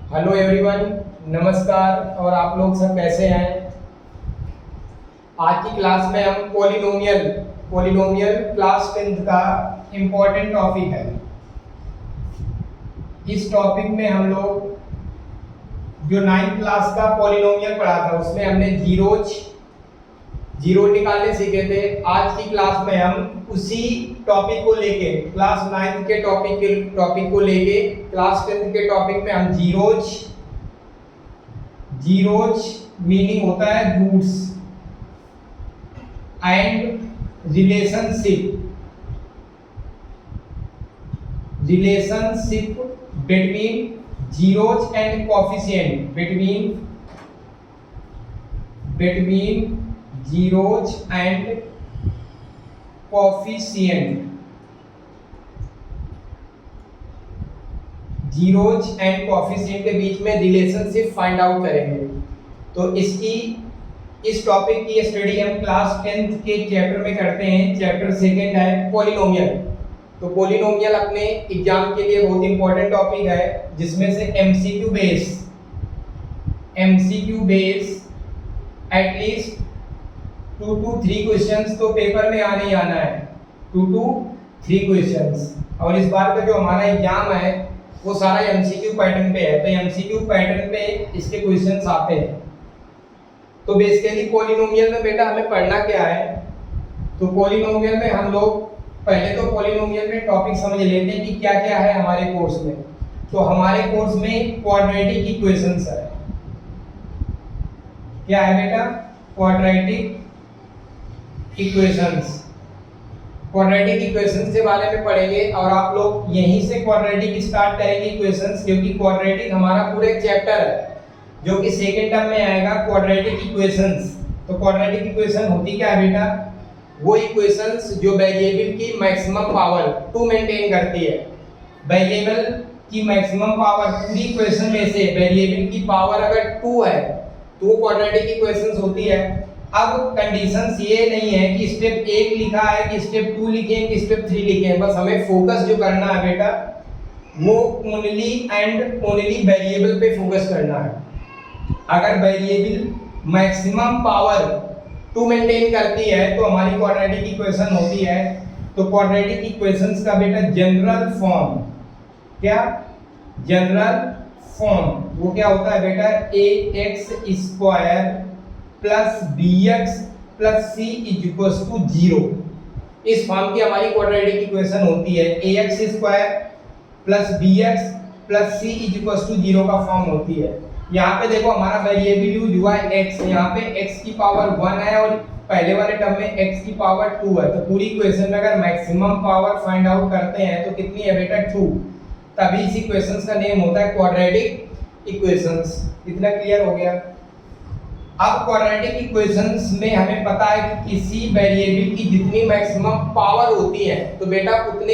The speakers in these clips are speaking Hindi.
हेलो एवरीवन, नमस्कार। और आप लोग सब कैसे हैं? आज की क्लास में हम पॉलिनोमियल क्लास 10th का इम्पोर्टेंट टॉपिक है। इस टॉपिक में हम लोग जो 9th क्लास का पॉलिनोमियल पढ़ा था उसमें हमने जीरो निकालने सीखे थे। आज की क्लास में हम उसी टॉपिक को लेके क्लास 9th के टॉपिक को लेके क्लास 10th के टॉपिक में हम जीरोज मीनिंग होता है roots and relationship between zeros and coefficient between zeros and coefficient के बीच में रिलेशनशिप फाइंड आउट करेंगे। तो इस टॉपिक की स्टडी हम क्लास 10th के चैप्टर में करते हैं। चैप्टर 2 है पॉलिनोमियल। तो पॉलिनोमियल अपने एग्जाम के लिए बहुत इंपॉर्टेंट टॉपिक है, जिसमें से MCQ base at least 2 to 3 questions तो पेपर में आने ही आना है। 2 to 3 क्वेश्चंस। और इस बार का जो हमारा एग्जाम है वो सारा एमसीक्यू पैटर्न पे है। तो एमसीक्यू पैटर्न पे इसके क्वेश्चंस आते हैं। तो बेसिकली पॉलिनोमियल में बेटा हमें पढ़ना क्या है? तो पॉलिनोमियल में हम लोग पहले तो पॉलिनोमियल में टॉपिक समझ लेते हैं कि क्या क्या है हमारे कोर्स में। तो हमारे कोर्स में क्वाड्रेटिक इक्वेशंस है। क्या है बेटा? क्वाड्रेटिक इक्वेशंस के बारे में पढ़ेंगे। और आप लोग यहीं से क्वाड्रेटिक स्टार्ट करेंगे इक्वेशंस, क्योंकि क्वाड्रेटिक हमारा पूरे चैप्टर है जो कि सेकंड टर्म में आएगा, क्वाड्रेटिक इक्वेशंस। तो क्वाड्रेटिक इक्वेशन होती क्या है बेटा? वो इक्वेशंस जो वेरिएबल की मैक्सिमम पावर 2 मेंटेन करती है। वेरिएबल की मैक्सिमम पावर पूरी इक्वेशन में से वेरिएबल की पावर अगर 2 है तो वो क्वाड्रेटिक इक्वेशंस होती है। अब कंडीशंस ये नहीं है कि स्टेप 1 लिखा है कि स्टेप 2 लिखें कि स्टेप 3 लिखें। बस हमें फोकस जो करना है बेटा वो ओनली एंड ओनली वेरिएबल पे फोकस करना है। अगर वेरिएबल मैक्सिमम पावर 2 मेंटेन करती है तो हमारी क्वाड्रेटिक इक्वेशन होती है। तो क्वाड्रेटिक इक्वेशंस का बेटा जनरल फॉर्म क्या? जनरल फॉर्म वो क्या होता है बेटा? ax² plus bx plus c is equal to 0। इस फॉर्म की हमारी क्वाड्रेटिक इक्वेशन होती है। ax² plus bx plus c is equal to 0 का फॉर्म होती है। यहाँ पे देखो हमारा वेरिएबल यूज हुआ है x। यहाँ पे x की पावर 1 है और पहले वाले टर्म में x की पावर 2 है। तो पूरी इक्वेशन में अगर मैक्सिमम पावर फाइंड आउट करते हैं तो कितनी है बेटा? 2। तभी इस इक्वेशंस का नेम होता है क्वाड्रेटिक इक्वेशंस। इतना क्लियर हो गया? अब क्वाड्रेटिक इक्वेशंस में हमें पता है कि किसी वेरिएबल की जितनी मैक्सिमम पावर होती है तो बेटा उतने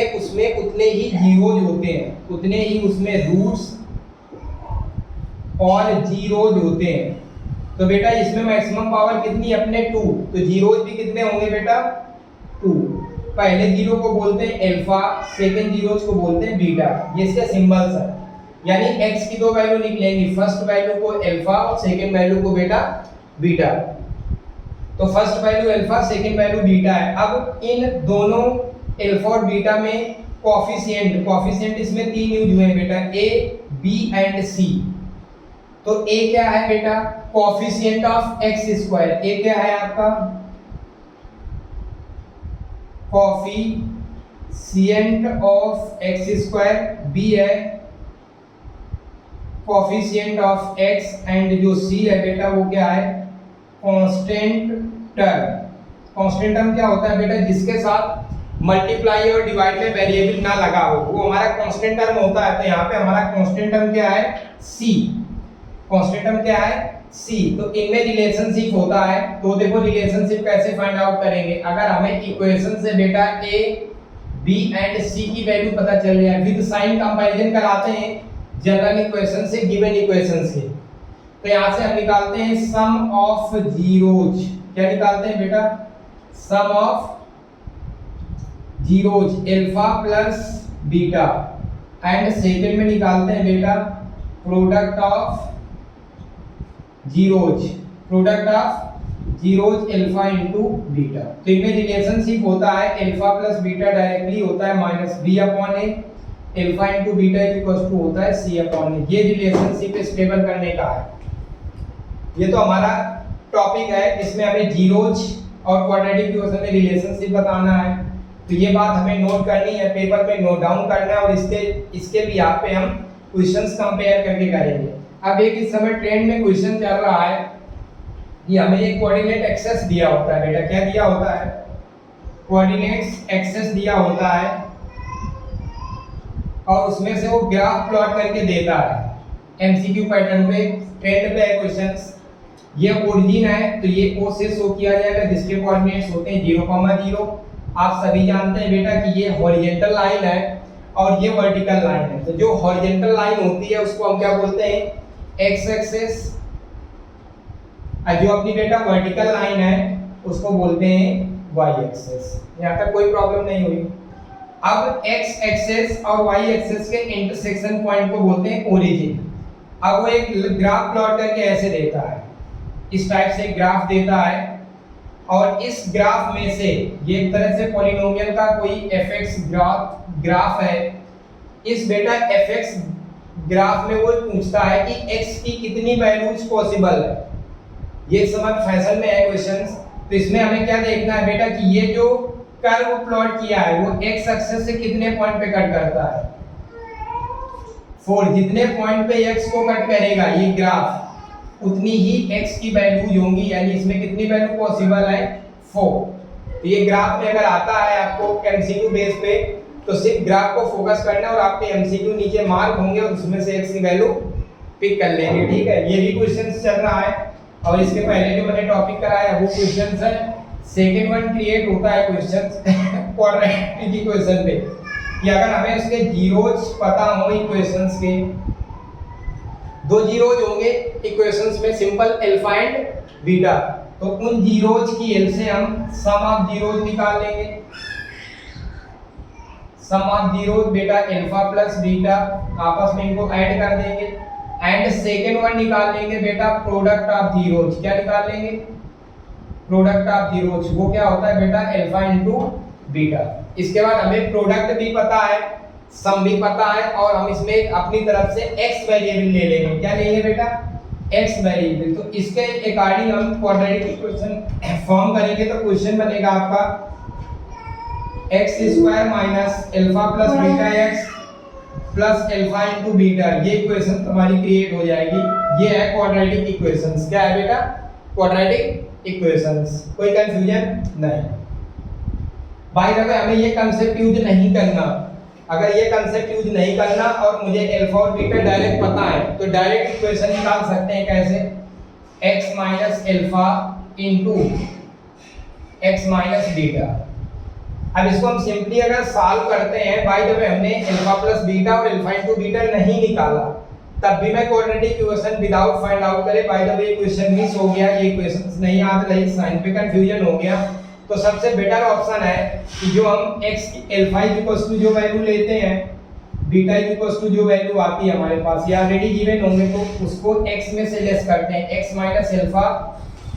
ही जीरोज होते हैं, उतने ही उसमें रूट्स और जीरोज होते हैं। तो बेटा इसमें मैक्सिमम पावर कितनी? अपने 2। तो जीरोज भी कितने होंगे बेटा? 2। पहले जीरो को बोलते हैं अल्फा, सेकंड जीरोज को बोलते हैं बीटा। ये इसके सिंबल्स है। यानी x की 2 वैल्यू निकलेंगी, फर्स्ट वैल्यू को अल्फा और सेकंड वैल्यू को बेटा बीटा। तो first value alpha, second value beta है। अब इन दोनों अल्फा और बीटा में कोफिशिएंट इसमें 3 यूज हुए हैं बेटा, a, b एंड c। तो a क्या है बेटा? Coefficient of x²। a क्या है आपका? Coefficient of x²। b है कोफिशिएंट ऑफ x एंड जो c है बेटा वो क्या है? Constant term. कांस्टेंट टर्म क्या होता है बेटा? जिसके साथ मल्टीप्लाई और डिवाइड में वेरिएबल ना लगा हो वो हमारा कांस्टेंट टर्म होता है। तो यहाँ पे हमारा कांस्टेंट टर्म क्या है? c। कांस्टेंट टर्म क्या है? c। तो इनमें रिलेशनशिप होता है। तो देखो रिलेशनशिप कैसे फाइंड आउट करेंगे? अगर हमें इक्वेशन से बेटा a, b एंड c की वैल्यू पता चल जाए, विद साइन कंपैरिजन कराते हैं जनरल इक्वेशन से गिवन इक्वेशन से। तो यहाँ से हम निकालते हैं सम ऑफ जीरोज। क्या निकालते हैं बेटा? Sum of zeros alpha plus beta and second में निकालते हैं बेटा product of zeros alpha into beta. तो इनमें रिलेशनशिप होता है अल्फा प्लस बीटा डायरेक्टली होता है minus B upon A, alpha into beta equal to होता है सी अपॉन ए। ये रिलेशनशिप स्टेबल करने का है। ये तो हमारा टॉपिक है, इसमें हमें जीरोज और क्वाड्रेटिक इक्वेशन में रिलेशनशिप बताना है। तो ये बात हमें नोट करनी है, पेपर में नोट डाउन करना है, और इसके भी यहाँ पे हम क्वेश्चंस कंपेयर करके करेंगे। अब एक इस समय ट्रेंड में क्वेश्चन चल रहा है कि हमें एक कोऑर्डिनेट एक्सेस दिया होता है। बेटा क्या दिया होता है? कोऑर्डिनेट्स एक्सेस दिया होता है, और उसमें से वो ग्राफ प्लॉट करके देता है एमसीक्यू पैटर्न पे। ट्रेंड पे है क्वेश्चंस। ये ओरिजिन है, तो ये ओ से शो किया जाएगा, जिसके कोऑर्डिनेट्स होते हैं 0,0। आप सभी जानते हैं बेटा कि ये हॉरिजॉन्टल लाइन है और ये वर्टिकल लाइन है। तो जो हॉरिजॉन्टल लाइन होती है उसको हम क्या बोलते हैं? X axis. और जो अपनी बेटा वर्टिकल लाइन है उसको बोलते हैं वाई एक्सिस। यहाँ तक कोई प्रॉब्लम नहीं हुई। अब एक्स एक्सिस और वाई एक्सिस के इंटरसेक्शन पॉइंट को बोलते हैं ओरिजिन। अब वो एक ग्राफ प्लॉट करके ऐसे देता है, इस टाइप से ग्राफ देता है, और इस ग्राफ में से ये एक तरह से पॉलिनोमियल का कोई fx ग्राफ है। इस बेटा fx ग्राफ में वो पूछता है कि x की कितनी वैल्यूज पॉसिबल है। ये समझ फैशन में है क्वेश्चंस। तो इसमें हमें क्या देखना है बेटा कि ये जो कर्व प्लॉट किया है वो x एक्सिस से कितने पॉइंट पे कट करता है? 4। जितने पॉइंट पे x को कट करेगा ये ग्राफ, उतनी ही x की वैल्यूज होंगी, यानी इसमें कितनी वैल्यू पॉसिबल है? 4। तो ये ग्राफ में अगर आता है आपको एमसीक्यू बेस पे, तो सिर्फ ग्राफ को फोकस करना और आपके एमसीक्यू नीचे मार्क होंगे और उसमें से x की वैल्यू पिक कर लेंगे। ठीक है, ये भी क्वेश्चन चल रहा है, और इसके पहले जो मैंने टॉपिक कराया वो क्वेश्चन है। सेकेंड वन क्रिएट होता है क्वेश्चन क्वाड्रेटिक इक्वेशन पे, कि अगर हमें उसके जीरोज पता हो इक्वेशंस के, दो जीरोज होंगे इक्वेशंस में, सिंपल अल्फा एंड बीटा, तो उन जीरोज की एलसीएम सम ऑफ जीरोज निकाल लेंगे। सम ऑफ जीरोज बेटा अल्फा प्लस बीटा, आपस में इनको ऐड कर देंगे। एंड सेकेंड वन निकाल लेंगे बेटा प्रोडक्ट ऑफ जीरोज। क्या निकाल लेंगे? Product of zeros. वो क्या होता है बेटा? Alpha into beta. इसके बाद हमें प्रोडक्ट भी पता है, सम भी पता है, और हम इसमें अपनी तरफ से x वेरिएबल ले लेंगे। क्या लेंगे बेटा? x variable. तो इसके अकॉर्डिंग हम क्वाड्रेटिक इक्वेशन फॉर्म करेंगे। तो क्वेश्चन बनेगा आपका x² minus alpha plus beta x plus alpha into beta. ये इक्वेशन तुम्हारी क्रिएट हो जाएगी। ये है क्वाड्रेटिक इक्वेशंस। क्या है बेटा? Quadratic equations. कोई कंफ्यूजन नहीं। भाई अगर हमें ये कांसेप्ट यूज नहीं करना, अगर ये कांसेप्ट यूज नहीं करना और मुझे अल्फा और बीटा डायरेक्ट पता है, तो डायरेक्ट इक्वेशन निकाल सकते हैं। कैसे? x minus alpha into x minus beta. अब इसको हम सिंपली अगर सॉल्व करते हैं, भाई जब हमने अल्फा प्लस बीटा और अल्फा इनटू बीटा नहीं निकाला, तब भी मैं quadratic equation without find out करे, भाई जब ये क्वेश्चन मिस हो गया, ये इक्वेशंस नहीं याद रही, साइन पे कंफ्यूजन हो गया, तो सबसे बेटर ऑप्शन है कि जो हम x की अल्फा इक्वल्स टू जो वैल्यू लेते हैं, बीटा इक्वल्स टू जो वैल्यू आती है हमारे पास, ये ऑलरेडी गिवन होंगे, तो उसको x में से लेस करते हैं, x माइनस अल्फा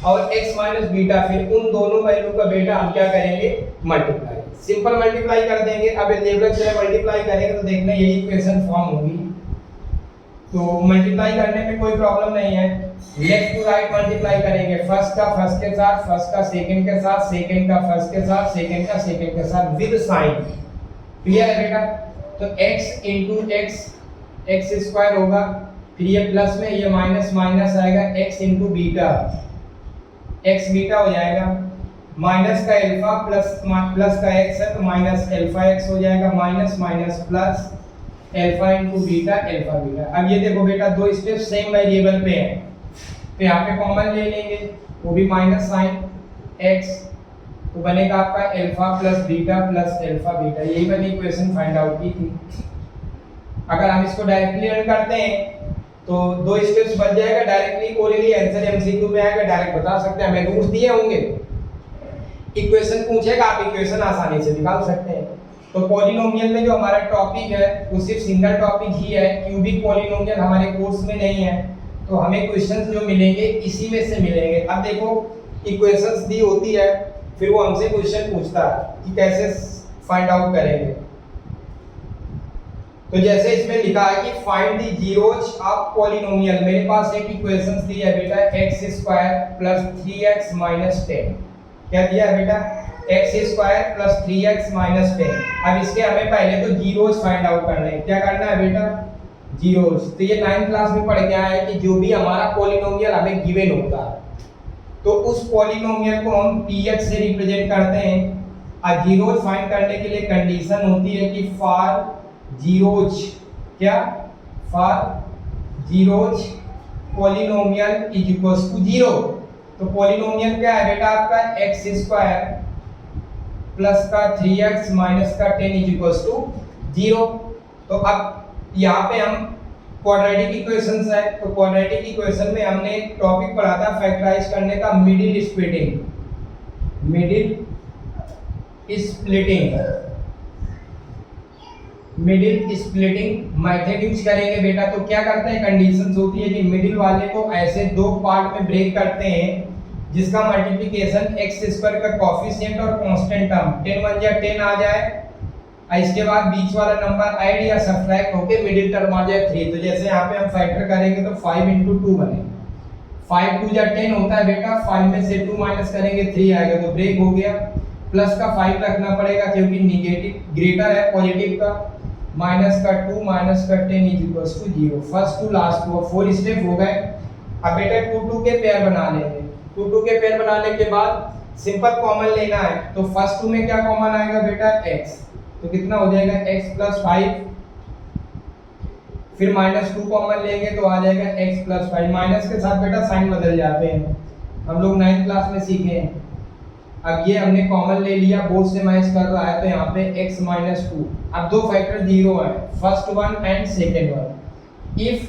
और x माइनस बीटा। फिर उन दोनों वैल्यू का बेटा हम क्या करेंगे? मल्टीप्लाई। सिंपल मल्टीप्लाई कर देंगे। अब अलजेब्रा से मल्टीप्लाई करेंगे तो देखना यही इक्वेशन फॉर्म होगी। तो मल्टीप्लाई करने में कोई प्रॉब्लम नहीं है। लेफ्ट टू राइट मल्टीप्लाई करेंगे, फर्स्ट का फर्स्ट के साथ, फर्स्ट का सेकंड के साथ, सेकंड का फर्स्ट के साथ, सेकंड का सेकंड के साथ विद साइन। क्लियर है बेटा? तो x इनटू x² होगा, फिर ये प्लस में ये माइनस माइनस आएगा, x into beta, x beta हो जाएगा, माइनस का अल्फा प्लस का x है तो माइनस अल्फा x हो जाएगा, minus minus plus alpha into beta alpha beta. अब ये देखो बेटा दो स्टेप सेम वेरिएबल पे हैं, तो यहाँ पे कॉमन ले लेंगे, वो भी माइनस साइन x, तो बनेगा आपका alpha plus beta alpha beta. यही मैंने इक्वेशन फाइंड आउट की थी। अगर हम इसको डायरेक्टली रन करते हैं तो दो स्टेप्स बच जाएगा, डायरेक्टली ओरली आंसर एमसीक्यू में आएगा, डायरेक्ट बता सकते हैं। हमें रूट्स दिए होंगे, इक्वेशन पूछेगा, आप इक्वेशन आसानी से निकाल सकते हैं। तो पॉलिनोमियल में जो हमारा टॉपिक है वो सिर्फ सिंगल टॉपिक ही है, क्यूबिक पॉलिनोमियल हमारे कोर्स में नहीं है। तो हमें क्वेश्चंस जो मिलेंगे इसी में से मिलेंगे। अब देखो इक्वेशंस दी होती है, फिर वो हमसे क्वेश्चन पूछता है कि कैसे फाइंड आउट करेंगे। तो जैसे इसमें लिखा है कि find the zeros of polynomial. मेरे पास एक इक्वेशंस दी है बेटा x² + 3x - 10। क्या दिया है बेटा? x² + 3x - 10। अब इसके हमें पहले तो जीरोज फाइंड आउट करने हैं। क्या करना है बेटा? जीरोज। तो ये 9th क्लास में पढ़ के आया है कि जो भी हमारा पॉलिनोमियल हमें गिवन होता है तो उस पॉलिनोमियल को हम px से रिप्रेजेंट करते हैं। और जीरोज फाइंड करने के लिए कंडीशन होती है कि फॉर जीरोज, क्या? For zeros polynomial is equals to 0। तो पॉलिनोमियल क्या है बेटा आपका? x² प्लस का 3x माइनस का 10 इज इक्वल्स टू 0। तो अब यहाँ पे हम क्वाड्रेटिक इक्वेशंस है, तो क्वाड्रेटिक इक्वेशन में हमने एक टॉपिक पढ़ा था फैक्टराइज करने का, middle splitting. Middle splitting method use करेंगे बेटा। तो क्या करते हैं, कंडीशंस होती है कि मिडिल वाले को ऐसे दो पार्ट में ब्रेक करते हैं जिसका मल्टीप्लिकेशन x² का कोफिशिएंट और कांस्टेंट टर्म 10 1 या 10 आ जाए, और इसके बाद बीच वाला नंबर ऐड या सब्ट्रैक्ट होके मिडिल टर्म आ जाए 3। तो जैसे यहाँ पे हम फैक्टर करेंगे तो 5 × 2 बने, 5 2 या 10 होता है बेटा। 5 में से 2 माइनस करेंगे 3 आएगा, तो ब्रेक हो गया। प्लस का 5 रखना पड़ेगा क्योंकि निगेटिव ग्रेटर है पॉजिटिव का, माइनस का 2 माइनस का 10 is equals to 0। First to last को 4 स्टेप हो गए। अब बेटा 2 2 के पेयर बना लेंगे। 2 2 के पेयर बनाने के बाद सिंपल कॉमन लेना है। तो फर्स्ट टू में क्या कॉमन आएगा बेटा? x। तो कितना हो जाएगा? x + 5। फिर -2 कॉमन लेंगे तो आ जाएगा x + 5। माइनस के साथ बेटा साइन बदल जाते हैं, हम लोग 9th क्लास में सीखे हैं। अब ये हमने कॉमन ले लिया, बोथ से मैच कर रहा है, तो यहाँ पे x - 2। अब दो फैक्टर 0 है, first one and second one. If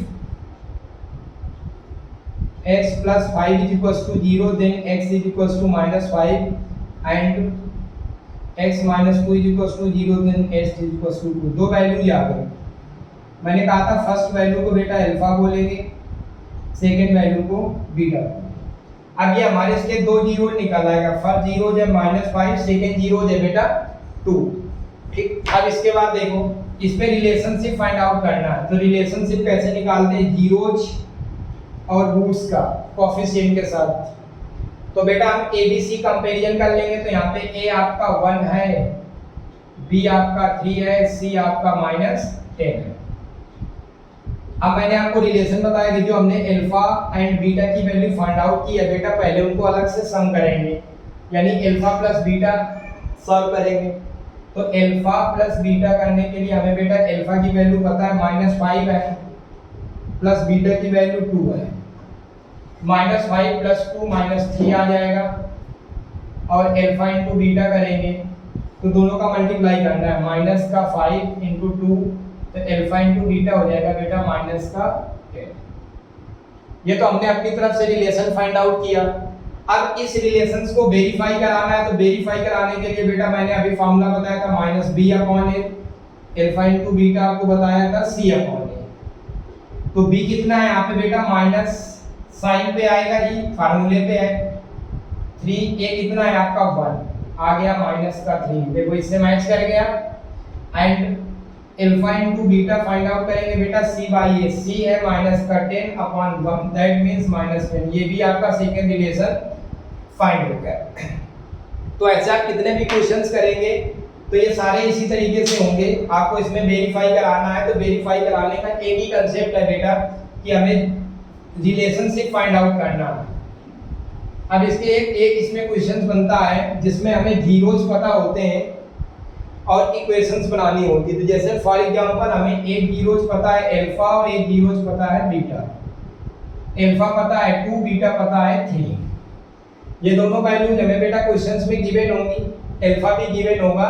x + 5 is equals to 0 then x is equals to -5 and x - 2 is equals to 0 then x is equals to 2। दो वैल्यू याद है, मैंने कहा था फर्स्ट वैल्यू को बेटा अल्फा बोलेंगे, सेकेंड वैल्यू को बीटा। अब ये हमारे इसके दो जीरो निकल आएगा, फर्स्ट जीरो है -5, सेकेंड जीरो है बेटा 2। ठीक, अब इसके बाद देखो इसमें रिलेशनशिप फाइंड आउट करना है। तो रिलेशनशिप कैसे निकालते हैं? जीरोज और रूट्स का कोफिशिएंट के साथ। तो बेटा हम ABC कंपैरिजन कर लेंगे। तो यहाँ पे A आपका 1 है, B आपका 3 है, C आपका -10 है। अब मैंने आपको रिलेशन बताया कि जो हमने अल्फा एंड बीटा की वैल्यू फाइंड आउट की है बेटा, पहले उनको अलग से सम करेंगे, यानी अल्फा प्लस बीटा सॉल्व करेंगे। तो अल्फा प्लस बीटा करने के लिए हमें बेटा अल्फा की वैल्यू पता है -5 है, प्लस बीटा की वैल्यू 2 है। -5 + 2 -3 आ जाएगा, और अल्फा इंटू बीटा करेंगे तो दोनों का मल्टीप्लाई करना है, -5 × 2 तो अल्फा इंटू बीटा हो जाएगा बेटा -10। ये तो हमने अपनी तरफ से रिलेशन फाइंड आउट किया। अब इस रिलेशंस को वेरीफाई कराना है। तो वेरीफाई कराने के लिए बेटा मैंने अभी फार्मूला बताया था -b/a, अल्फा इंटू बीटा आपको बताया था c/a। तो b कितना है यहाँ पे बेटा? माइनस साइन पे आएगा ही, फार्मूले पे है 3। a कितना है आपका? 1 आ गया, -3 देखो इससे मैच कर गया। And alpha into beta find out करेंगे बेटा c/a, c है -10/1 दैट मींस -10। ये भी आपका सेकंड रिलेशन फाइंड हो गया। तो ऐसे आप कितने भी क्वेश्चंस करेंगे तो ये सारे इसी तरीके से होंगे। आपको इसमें वेरीफाई कराना है, तो वेरीफाई कराने का एक ही कंसेप्ट है बेटा कि हमें रिलेशनशिप फाइंड आउट करना है। अब इसके एक इसमें क्वेश्चंस बनता है जिसमें हमें जीरोज पता होते हैं और इक्वेशंस बनानी होती है। तो जैसे फॉर एग्जांपल हमें एक जीरोज पता है अल्फा और एक जीरोज पता है बीटा। अल्फा पता है 2, बीटा पता है 3। ये दोनों वैल्यूज हमें बेटा क्वेश्चंस में गिवन होंगी, अल्फा भी गिवन होगा,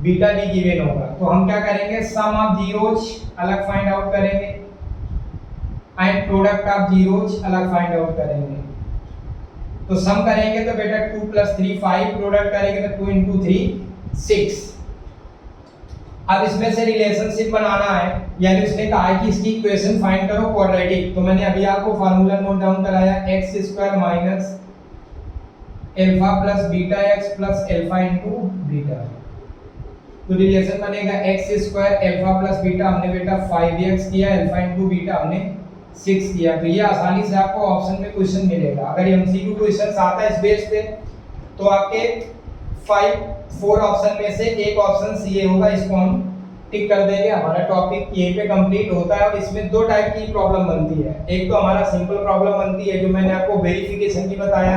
बीटा भी गिवन होगा। तो हम क्या करेंगे? सम ऑफ जीरोज अलग फाइंड आउट करेंगे एंड प्रोडक्ट ऑफ जीरोज अलग फाइंड आउट करेंगे। तो सम करेंगे तो बेटा 2 + 3 5, प्रोडक्ट करेंगे तो 2 × 3 6। अब इसमें से रिलेशनशिप बनाना है, यानी उसने कहा है कि इसकी इक्वेशन फाइंड करो क्वाड्रेटिक। तो मैंने अभी आपको फार्मूला नोट डाउन कराया, x square minus alpha plus beta x plus alpha into beta. तो रिलेशन बनेगा x square alpha plus beta, हमने बेटा 5x किया, अल्फा इनटू बीटा हमने 6 किया। तो ये आसानी से आपको ऑप्शन में क्वेश्चन मिलेगा। अगर एमसीक्यू क्वेश्चन आता है इस बेस पे तो आपके 4 ऑप्शन में से एक ऑप्शन सी होगा, इसको हम टिक कर देंगे। हमारा टॉपिक यहीं पे कंप्लीट होता है। और इसमें दो टाइप की प्रॉब्लम बनती है, एक तो हमारा सिंपल प्रॉब्लम बनती है जो मैंने आपको वेरिफिकेशन की बताया,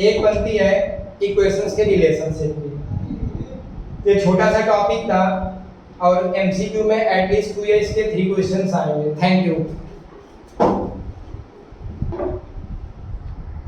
एक बनती है इक्वेशंस के रिलेशनशिप की। ये छोटा सा टॉपिक था और एमसीक्यू में एटलीस्ट 2 या इसके 3 क्वेश्चंस आएंगे। Thank you.